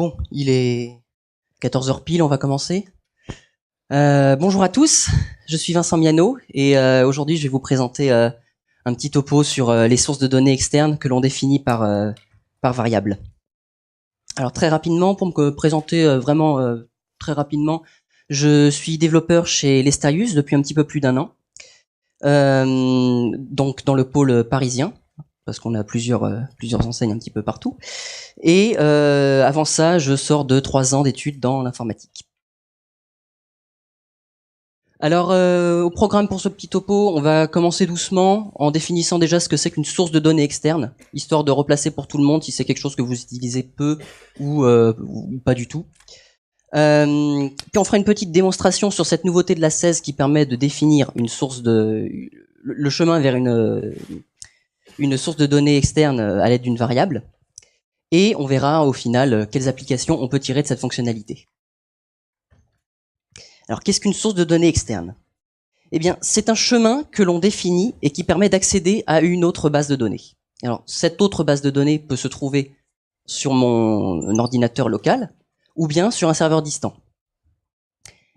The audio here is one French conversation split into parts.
Bon, il est 14 heures pile, on va commencer. Bonjour à tous, je suis Vincent Miano et aujourd'hui je vais vous présenter un petit topo sur les sources de données externes que l'on définit par variable. Alors très rapidement, pour me présenter vraiment très rapidement, je suis développeur chez Lestarius depuis un petit peu plus d'un an, donc dans le pôle parisien, parce qu'on a plusieurs enseignes un petit peu partout. Et avant ça, je sors de 3 ans d'études dans l'informatique. Alors, au programme pour ce petit topo, on va commencer doucement en définissant déjà ce que c'est qu'une source de données externe, histoire de replacer pour tout le monde si c'est quelque chose que vous utilisez peu ou pas du tout. Puis on fera une petite démonstration sur cette nouveauté de la 16 qui permet de définir une source le chemin vers une source de données externe à l'aide d'une variable. Et on verra au final quelles applications on peut tirer de cette fonctionnalité. Alors, qu'est-ce qu'une source de données externe? Eh bien, c'est un chemin que l'on définit et qui permet d'accéder à une autre base de données. Alors, cette autre base de données peut se trouver sur mon ordinateur local ou bien sur un serveur distant.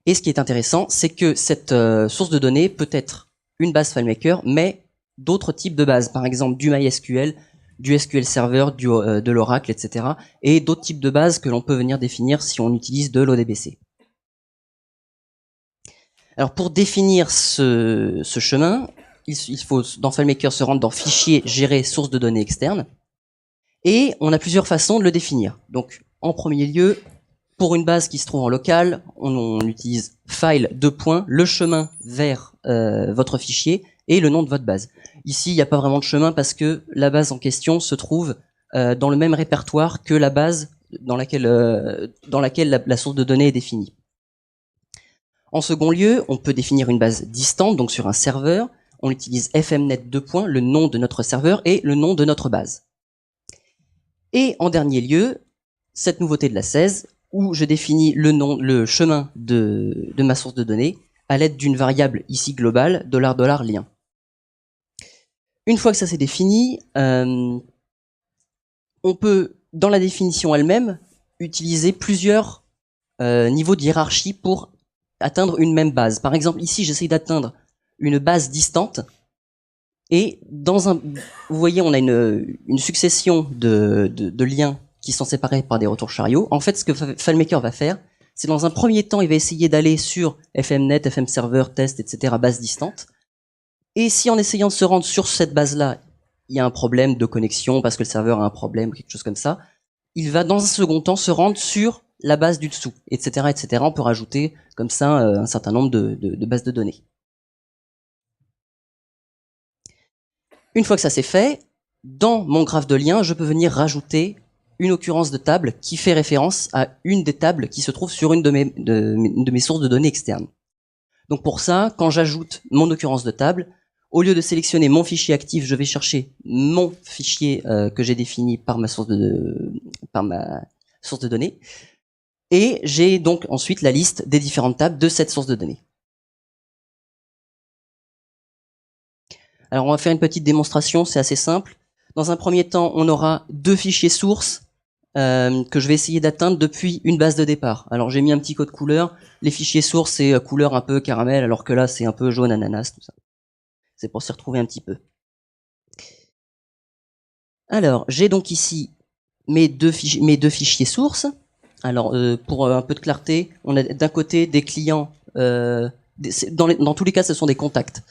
Et ce qui est intéressant, c'est que cette source de données peut être une base FileMaker, mais d'autres types de bases, par exemple du MySQL, du SQL Server, de l'Oracle, etc. et d'autres types de bases que l'on peut venir définir si on utilise de l'ODBC. Alors pour définir ce chemin, il faut dans FileMaker se rendre dans Fichier, Gérer, Source de données externes. Et on a plusieurs façons de le définir. Donc en premier lieu, pour une base qui se trouve en local, on utilise file : le chemin vers votre fichier et le nom de votre base. Ici, il n'y a pas vraiment de chemin parce que la base en question se trouve dans le même répertoire que la base dans laquelle la source de données est définie. En second lieu, on peut définir une base distante, donc sur un serveur. On utilise fmnet : le nom de notre serveur et le nom de notre base. Et en dernier lieu, cette nouveauté de la 16, où je définis le chemin de ma source de données à l'aide d'une variable ici globale, $lien. Une fois que ça c'est défini, on peut, dans la définition elle-même, utiliser plusieurs niveaux de hiérarchie pour atteindre une même base. Par exemple, ici, j'essaie d'atteindre une base distante et vous voyez, on a une succession de liens qui sont séparés par des retours chariots. En fait, ce que FileMaker va faire, c'est dans un premier temps, il va essayer d'aller sur fmnet, fmserver, test, etc., base distante. Et si en essayant de se rendre sur cette base-là, il y a un problème de connexion parce que le serveur a un problème ou quelque chose comme ça, il va dans un second temps se rendre sur la base du dessous, etc., etc. On peut rajouter comme ça un certain nombre de bases de données. Une fois que ça c'est fait, dans mon graphe de liens, je peux venir rajouter une occurrence de table qui fait référence à une des tables qui se trouve sur une de mes sources de données externes. Donc pour ça, quand j'ajoute mon occurrence de table, au lieu de sélectionner mon fichier actif, je vais chercher mon fichier que j'ai défini par ma source de données. Et j'ai donc ensuite la liste des différentes tables de cette source de données. Alors on va faire une petite démonstration, c'est assez simple. Dans un premier temps, on aura 2 fichiers sources que je vais essayer d'atteindre depuis une base de départ. Alors j'ai mis un petit code couleur. Les fichiers sources, c'est couleur un peu caramel, alors que là, c'est un peu jaune ananas, tout ça. C'est pour s'y retrouver un petit peu. Alors, j'ai donc ici mes deux fichiers sources. Alors, pour un peu de clarté, on a d'un côté des clients, dans tous les cas, ce sont des contacts.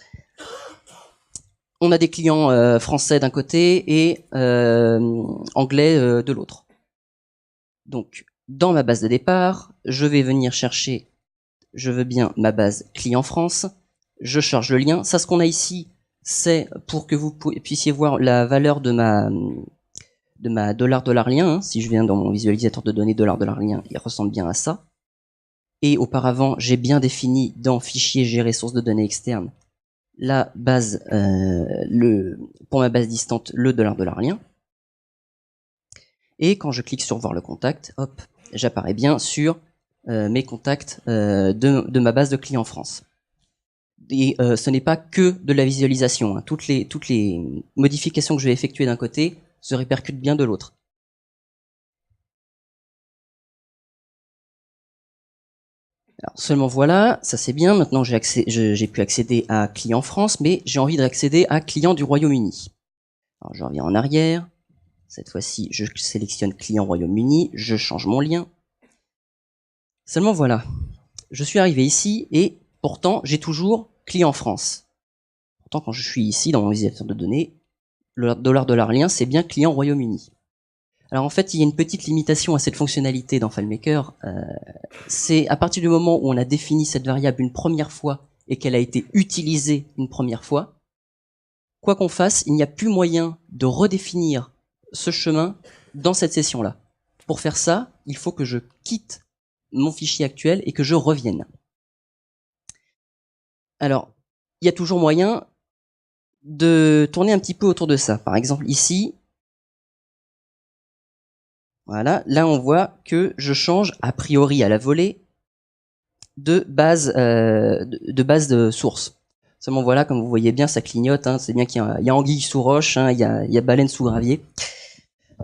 On a des clients français d'un côté et anglais de l'autre. Donc, dans ma base de départ, je vais venir chercher, je veux bien ma base client France, je charge le lien. Ça, ce qu'on a ici, c'est pour que vous puissiez voir la valeur de ma $lien. Hein. Si je viens dans mon visualisateur de données $lien, il ressemble bien à ça. Et auparavant, j'ai bien défini dans fichier gérer source de données externe la base, pour ma base distante, le $lien. Et quand je clique sur voir le contact, hop, j'apparais bien sur mes contacts de ma base de clients France. Et ce n'est pas que de la visualisation. Hein. Toutes les modifications que je vais effectuer d'un côté se répercutent bien de l'autre. Alors, seulement voilà, ça c'est bien. Maintenant, j'ai pu accéder à client France, mais j'ai envie d'accéder à client du Royaume-Uni. Alors, je reviens en arrière. Cette fois-ci, je sélectionne client Royaume-Uni, je change mon lien. Seulement voilà, je suis arrivé ici et pourtant, j'ai toujours client France. Pourtant, quand je suis ici dans mon visualisateur de données, le $ lien, c'est bien client Royaume-Uni. Alors en fait, il y a une petite limitation à cette fonctionnalité dans FileMaker. C'est à partir du moment où on a défini cette variable une première fois et qu'elle a été utilisée une première fois, quoi qu'on fasse, il n'y a plus moyen de redéfinir ce chemin dans cette session-là. Pour faire ça, il faut que je quitte mon fichier actuel et que je revienne. Alors, il y a toujours moyen de tourner un petit peu autour de ça. Par exemple, ici, voilà, là on voit que je change a priori à la volée de base de source. Seulement voilà, comme vous voyez bien, ça clignote. Hein, c'est bien qu'il y a anguille sous roche, hein, il y a baleine sous gravier.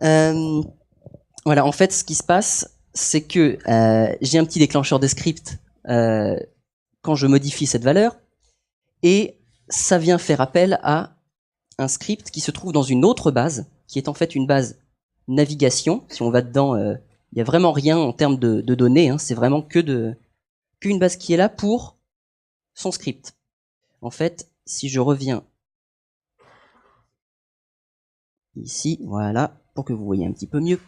Voilà, en fait, ce qui se passe, c'est que j'ai un petit déclencheur de script quand je modifie cette valeur, et ça vient faire appel à un script qui se trouve dans une autre base, qui est en fait une base navigation. Si on va dedans, il y a vraiment rien en termes de données. Hein, c'est vraiment qu'une base qui est là pour son script. En fait, si je reviens ici, voilà, pour que vous voyez un petit peu mieux.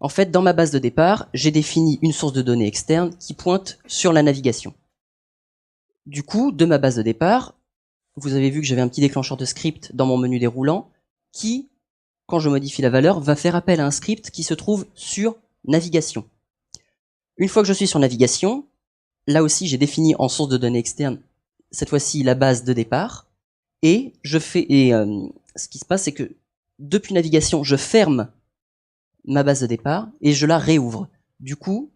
En fait, dans ma base de départ, j'ai défini une source de données externe qui pointe sur la navigation. Du coup, de ma base de départ, vous avez vu que j'avais un petit déclencheur de script dans mon menu déroulant qui, quand je modifie la valeur, va faire appel à un script qui se trouve sur navigation. Une fois que je suis sur navigation, là aussi j'ai défini en source de données externe, cette fois-ci la base de départ, et ce qui se passe, c'est que depuis navigation, je ferme ma base de départ et je la réouvre. Du coup,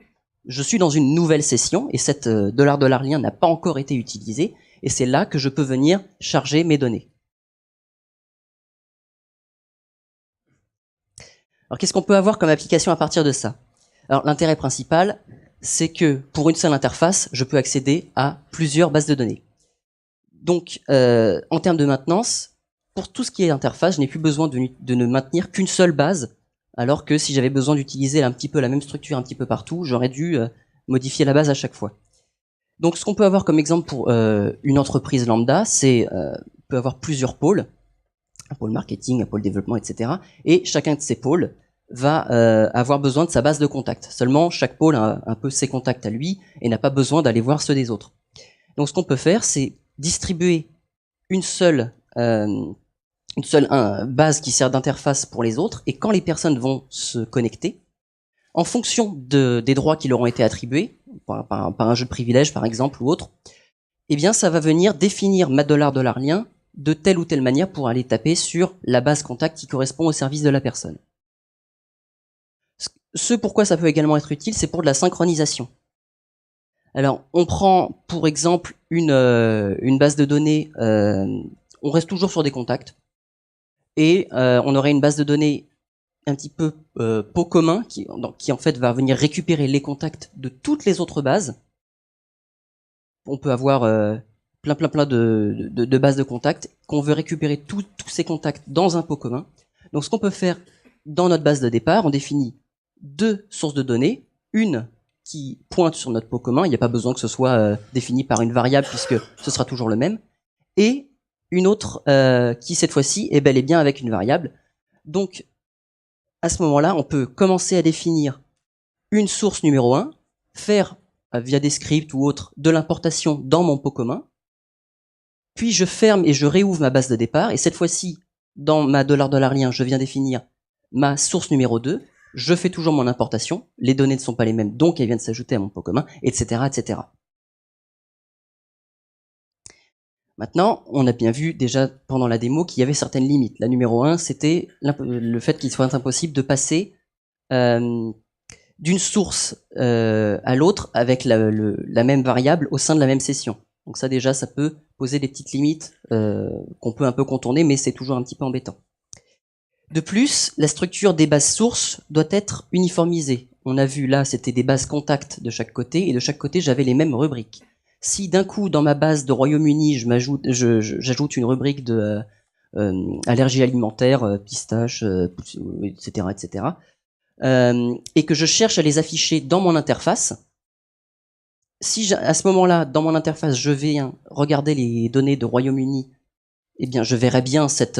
je suis dans une nouvelle session et cette $$ lien n'a pas encore été utilisé, et c'est là que je peux venir charger mes données. Alors qu'est-ce qu'on peut avoir comme application à partir de ça? Alors l'intérêt principal, c'est que pour une seule interface, je peux accéder à plusieurs bases de données. Donc en termes de maintenance, pour tout ce qui est interface, je n'ai plus besoin de ne maintenir qu'une seule base, alors que si j'avais besoin d'utiliser un petit peu la même structure un petit peu partout, j'aurais dû modifier la base à chaque fois. Donc ce qu'on peut avoir comme exemple pour une entreprise lambda, c'est peut avoir plusieurs pôles, un pôle marketing, un pôle développement, etc. Et chacun de ces pôles va avoir besoin de sa base de contact. Seulement, chaque pôle a un peu ses contacts à lui et n'a pas besoin d'aller voir ceux des autres. Donc ce qu'on peut faire, c'est distribuer une seule base qui sert d'interface pour les autres, et quand les personnes vont se connecter, en fonction des droits qui leur ont été attribués, par un jeu de privilèges par exemple ou autre, eh bien ça va venir définir ma $$ lien de telle ou telle manière pour aller taper sur la base contact qui correspond au service de la personne. Ce pourquoi ça peut également être utile, c'est pour de la synchronisation. Alors, on prend pour exemple une base de données, on reste toujours sur des contacts, et on aurait une base de données un petit peu pot commun qui en fait va venir récupérer les contacts de toutes les autres bases. On peut avoir plein de bases de contacts qu'on veut récupérer tous ces contacts dans un pot commun. Donc ce qu'on peut faire dans notre base de départ, on définit deux sources de données, une qui pointe sur notre pot commun, il n'y a pas besoin que ce soit défini par une variable puisque ce sera toujours le même, et une autre qui cette fois-ci est bel et bien avec une variable. Donc à ce moment-là, on peut commencer à définir une source numéro 1, faire via des scripts ou autres de l'importation dans mon pot commun, puis je ferme et je réouvre ma base de départ, et cette fois-ci, dans ma $$ lien, je viens définir ma source numéro 2, je fais toujours mon importation, les données ne sont pas les mêmes, donc elles viennent s'ajouter à mon pot commun, etc., etc. Maintenant, on a bien vu déjà pendant la démo qu'il y avait certaines limites. La numéro 1, c'était le fait qu'il soit impossible de passer d'une source à l'autre avec la même variable au sein de la même session. Donc ça déjà, ça peut poser des petites limites qu'on peut un peu contourner, mais c'est toujours un petit peu embêtant. De plus, la structure des bases sources doit être uniformisée. On a vu là, c'était des bases contacts de chaque côté, et de chaque côté, j'avais les mêmes rubriques. Si d'un coup, dans ma base de Royaume-Uni, j'ajoute une rubrique de allergie alimentaire, pistache, etc., etc., et que je cherche à les afficher dans mon interface, si à ce moment-là, dans mon interface, je viens regarder les données de Royaume-Uni, eh bien, je verrai bien cette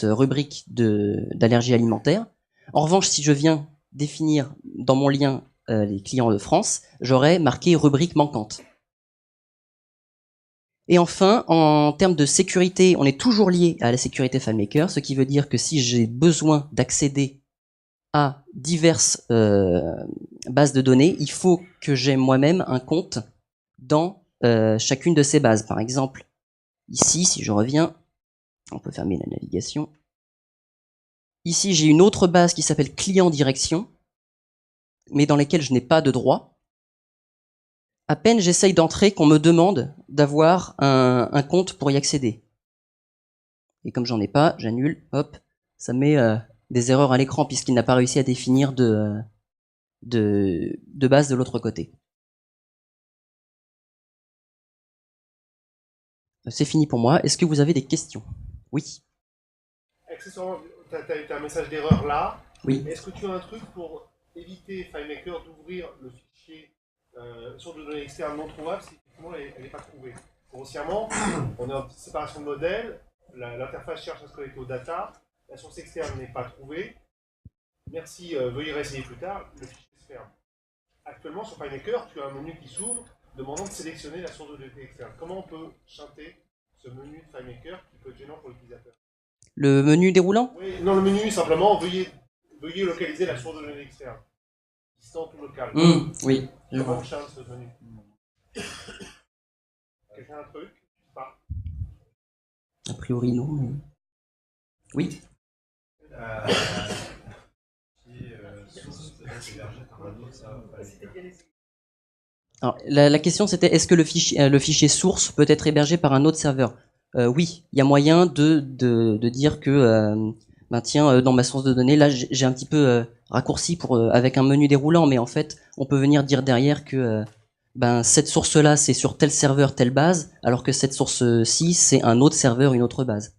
rubrique d'allergie alimentaire. En revanche, si je viens définir dans mon lien les clients de France, j'aurai marqué rubrique manquante. Et enfin, en termes de sécurité, on est toujours lié à la sécurité FileMaker, ce qui veut dire que si j'ai besoin d'accéder à diverses bases de données, il faut que j'ai moi-même un compte dans chacune de ces bases. Par exemple, ici, si je reviens, on peut fermer la navigation. Ici, j'ai une autre base qui s'appelle client direction, mais dans laquelle je n'ai pas de droit. À peine j'essaye d'entrer qu'on me demande d'avoir un compte pour y accéder. Et comme j'en ai pas, j'annule, hop, ça met des erreurs à l'écran puisqu'il n'a pas réussi à définir de base de l'autre côté. C'est fini pour moi. Est-ce que vous avez des questions? Oui. Accessoirement, tu as un message d'erreur là. Oui. Est-ce que tu as un truc pour éviter FileMaker d'ouvrir le fichier source de données externe non trouvable si effectivement elle n'est pas trouvée? Grossièrement, on est en séparation de modèle, l'interface cherche à se connecter aux data, la source externe n'est pas trouvée. Merci, veuillez réessayer plus tard, le fichier se ferme. Actuellement, sur FileMaker, tu as un menu qui s'ouvre demandant de sélectionner la source de données externe. Comment on peut chanter ce menu de FileMaker qui peut être gênant pour l'utilisateur? Le menu déroulant? Oui, non, le menu, simplement, veuillez localiser la source de données externe. Distante ou locale. Oui, je Comment vois. on change ce menu? Quelqu'un a un truc? Pas. A priori, non. Mais... Oui. Alors, la question c'était est-ce que le fichier source peut être hébergé par un autre serveur? Oui, il y a moyen de dire que ben tiens, dans ma source de données, là j'ai un petit peu raccourci pour avec un menu déroulant, mais en fait on peut venir dire derrière que ben cette source-là c'est sur tel serveur, telle base, alors que cette source-ci c'est un autre serveur, une autre base.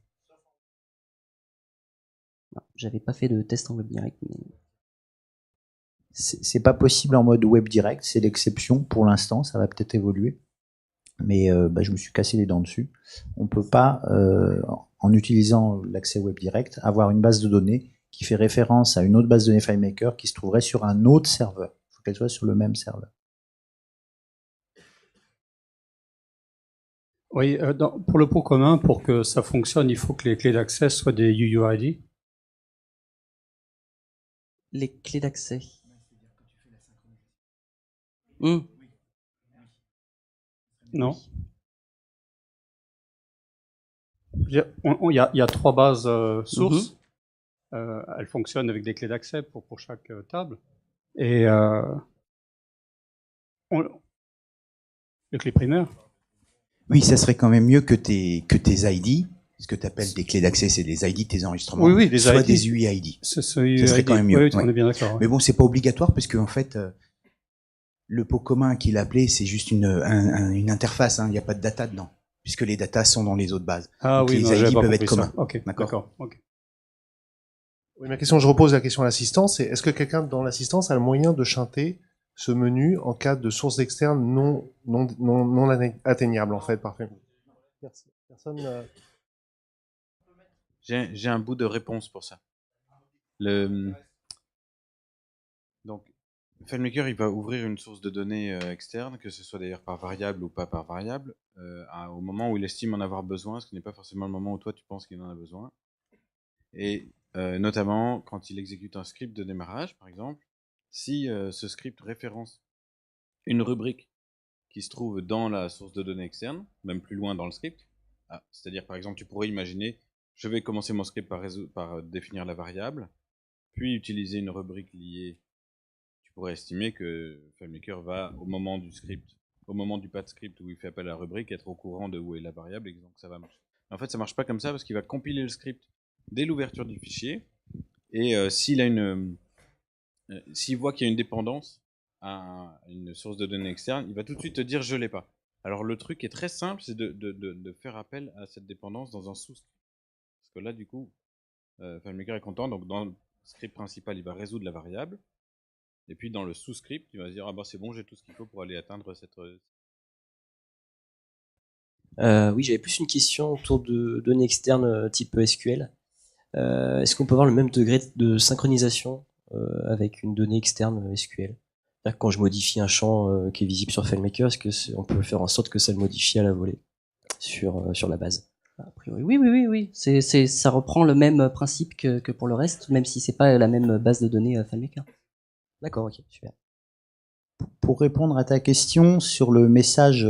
J'avais pas fait de test en web direct. Mais... C'est pas possible en mode web direct, c'est l'exception pour l'instant, ça va peut-être évoluer. Mais je me suis cassé les dents dessus. On peut pas, en utilisant l'accès web direct, avoir une base de données qui fait référence à une autre base de données FileMaker qui se trouverait sur un autre serveur. Il faut qu'elle soit sur le même serveur. Oui, pour le pot commun, pour que ça fonctionne, il faut que les clés d'accès soient des UUID. Les clés d'accès. Non. Il y a 3 bases sources. Elles fonctionnent avec des clés d'accès pour chaque table. Et les clés primaires. Oui, ça serait quand même mieux que tes ID. Ce que tu appelles des clés d'accès, c'est des ID, tes enregistrements. Oui, des soit ID. des UID. Ça serait quand même mieux. Oui, on est bien d'accord. Ouais. Mais bon, c'est pas obligatoire parce que en fait, le pot commun qu'il appelait, c'est juste une interface. Il n'y a pas de data dedans, puisque les datas sont dans les autres bases. Ah donc oui, les ID peuvent être communs. Ok, d'accord. Okay. Oui, ma question, je repose la question à l'assistance, c'est est-ce que quelqu'un dans l'assistance a le moyen de chanter ce menu en cas de source externe non atteignable, en fait, parfait. Merci. Personne. J'ai un bout de réponse pour ça. Donc, FileMaker, il va ouvrir une source de données externe, que ce soit d'ailleurs par variable ou pas par variable, au moment où il estime en avoir besoin, ce qui n'est pas forcément le moment où toi tu penses qu'il en a besoin. Et notamment quand il exécute un script de démarrage, par exemple, si ce script référence une rubrique qui se trouve dans la source de données externe, même plus loin dans le script, c'est-à-dire par exemple tu pourrais imaginer, je vais commencer mon script par définir la variable, puis utiliser une rubrique liée. Tu pourrais estimer que FileMaker va, au moment du script, au moment du path script où il fait appel à la rubrique, être au courant de où est la variable et donc ça va marcher. En fait, ça marche pas comme ça parce qu'il va compiler le script dès l'ouverture du fichier Et s'il voit qu'il y a une dépendance à une source de données externe, il va tout de suite te dire je l'ai pas. Alors le truc est très simple, c'est de faire appel à cette dépendance dans un sous-script. Parce que là, du coup, FileMaker est content. Donc dans le script principal, il va résoudre la variable. Et puis dans le sous-script, il va se dire ah bah c'est bon, j'ai tout ce qu'il faut pour aller atteindre cette. Oui, j'avais plus une question autour de données externes type SQL. Est-ce qu'on peut avoir le même degré de synchronisation avec une donnée externe SQL? C'est-à-dire que quand je modifie un champ qui est visible sur FileMaker, on peut faire en sorte que ça le modifie à la volée sur la base? A priori, oui. Ça reprend le même principe que pour le reste, même si c'est pas la même base de données FileMaker. D'accord, ok, super. Pour répondre à ta question sur le message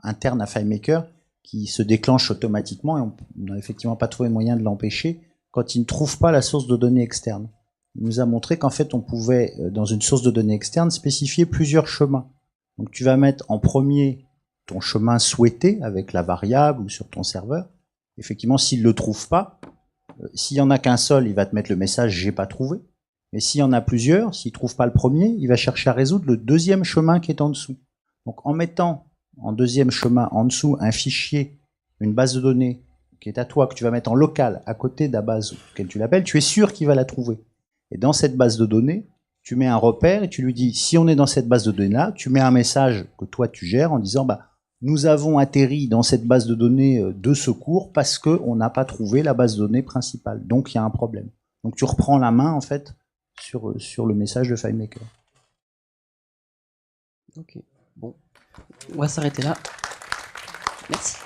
interne à FileMaker qui se déclenche automatiquement, et on n'a effectivement pas trouvé moyen de l'empêcher, quand il ne trouve pas la source de données externe. Il nous a montré qu'en fait on pouvait, dans une source de données externe, spécifier plusieurs chemins. Donc tu vas mettre en premier ton chemin souhaité avec la variable ou sur ton serveur. Effectivement, s'il ne le trouve pas, s'il y en a qu'un seul, il va te mettre le message « j'ai pas trouvé ». Mais s'il y en a plusieurs, s'il ne trouve pas le premier, il va chercher à résoudre le deuxième chemin qui est en dessous. Donc en mettant en deuxième chemin en dessous un fichier, une base de données qui est à toi, que tu vas mettre en local à côté de la base auquel tu l'appelles, tu es sûr qu'il va la trouver. Et dans cette base de données, tu mets un repère et tu lui dis, si on est dans cette base de données-là, tu mets un message que toi tu gères en disant, bah, nous avons atterri dans cette base de données de secours parce qu'on n'a pas trouvé la base de données principale. Donc il y a un problème. Donc tu reprends la main en fait sur le message de FileMaker. Ok, bon. On va s'arrêter là. Merci.